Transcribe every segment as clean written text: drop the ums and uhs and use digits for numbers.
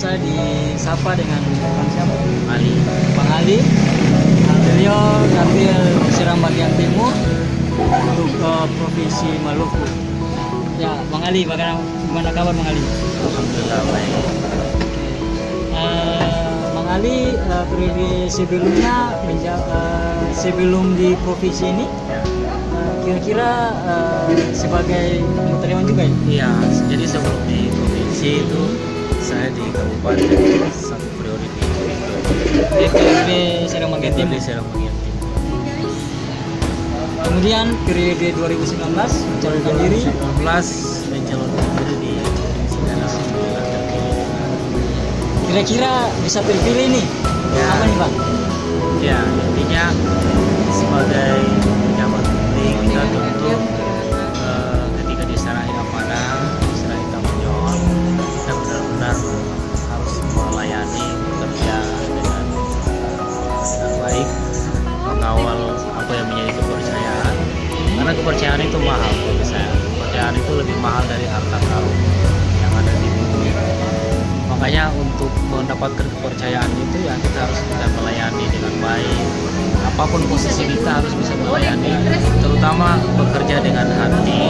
biasa disapa dengan Bang siapa? Ali. Bang Ali. Beliau ambil Seram bagian timur untuk provinsi Maluku. Ya, Bang Ali, bagaimana kabar Bang Ali? Alhamdulillah baik. Bang Ali, periode sebelumnya sebelum di provinsi ini, kira-kira sebagai anggota dewan juga ya? Iya, jadi sebelum di provinsi itu saya di kabupaten satu periode di DPRD Seram bagian timur. Seram bagian timur. Kemudian periode 2019 mencalonkan diri. 2019 mencalonkan diri di provinsi dan alhamdulillah terpilih. Kira-kira bisa terpilih nih? Ya. Apa nih Bang? Ya, intinya sebagai pejabat publik kita tentu ketika diserahi amanah, diserahi tanggung jawab, kita benar-benar harus melayani, bekerja dengan baik, mengawal apa yang menjadi kepercayaan. Karena kepercayaan itu mahal bagi saya. Kepercayaan itu lebih mahal dari harta karun yang ada di bumi. Makanya untuk mendapatkan kepercayaan itu ya kita harus bisa melayani dengan baik. Apapun posisi kita harus bisa melayani, terutama bekerja dengan hati.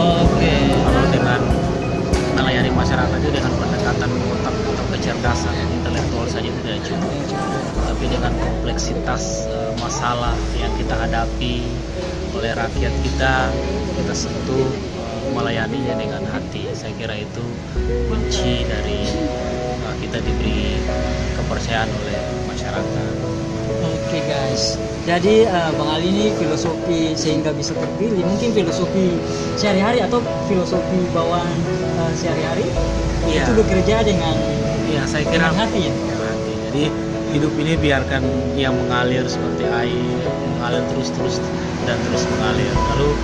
Kalau dengan melayani masyarakat itu dengan pendekatan otak atau kecerdasan intelektual saja tidak cukup, tapi dengan kompleksitas masalah yang kita hadapi oleh rakyat kita sentuh, melayaninya dengan hati. Saya kira itu kunci dari kita diberi kepercayaan oleh masyarakat. Oke guys, jadi Bang Ali ini filosofi sehingga bisa terpilih, mungkin filosofi sehari-hari atau filosofi bawaan sehari-hari Iya. itu bekerja dengan Saya kira dengan hati ya. dengan hati. Jadi hidup ini biarkan dia mengalir seperti air, mengalir terus dan terus mengalir. Lalu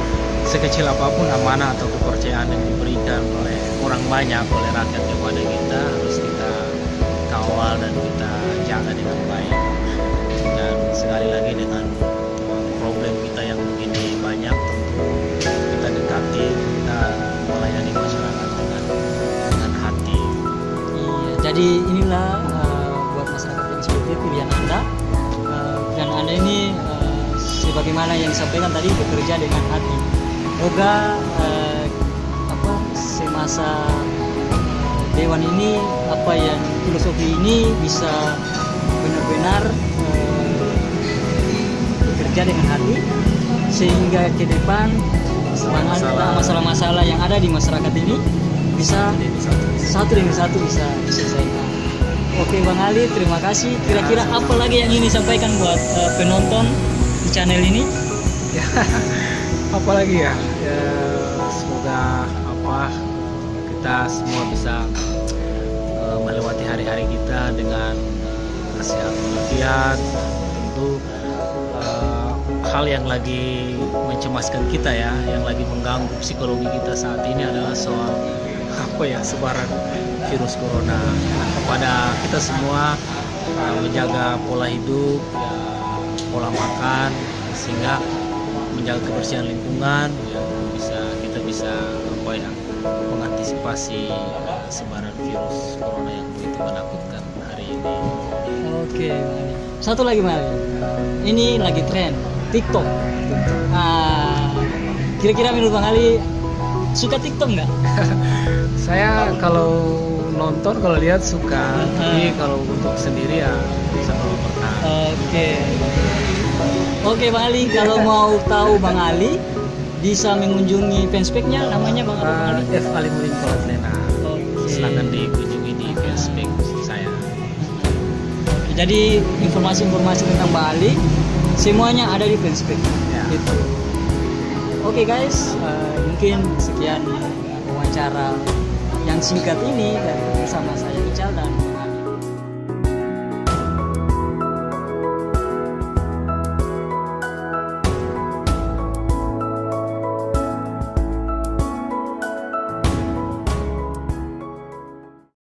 sekecil apapun amanah atau kepercayaan yang diberikan oleh orang banyak, oleh rakyat kepada kita, harus kita kawal dan kita jaga dengan baik. Dan sekali lagi dengan problem kita yang begini banyak, tentu kita dekati, kita melayani masyarakat dengan hati. Iya, jadi inilah buat masyarakat yang seperti pilihan Anda. Pilihan Anda ini sebagaimana yang disampaikan tadi, bekerja dengan hati. Semoga semasa dewan ini filosofi ini bisa benar-benar bekerja dengan hati sehingga ke depan masalah-masalah yang ada di masyarakat ini bisa satu demi satu bisa diselesaikan. Oke Bang Ali, terima kasih. Kira-kira apa lagi yang ingin disampaikan buat penonton di channel ini? Apalagi ya, semoga kita semua bisa melewati hari-hari kita dengan sehat walafiat. Tentu hal yang lagi mencemaskan kita ya, yang lagi mengganggu psikologi kita saat ini adalah soal sebaran virus corona. Kepada kita semua menjaga pola hidup, pola makan, sehingga menjaga kebersihan lingkungan, kita bisa mengantisipasi sebaran virus corona yang begitu menakutkan hari ini. Oke, satu lagi Bang Ali. Ini lagi tren TikTok. Kira-kira menurut Bang Ali suka TikTok nggak? Saya kalau nonton, kalau lihat suka, tapi kalau untuk sendiri ya sama pernah. Oke Bang Ali, kalau mau tahu Bang Ali bisa mengunjungi fanspage-nya, namanya Bang Ali. F. Alimuddin Kolatlena. Silakan dikunjungi di fanspage saya. Jadi informasi-informasi tentang Bang Ali semuanya ada di fanspage. Ya. Gitu. Oke guys, mungkin sekian wawancara yang singkat ini dan bersama saya Ica.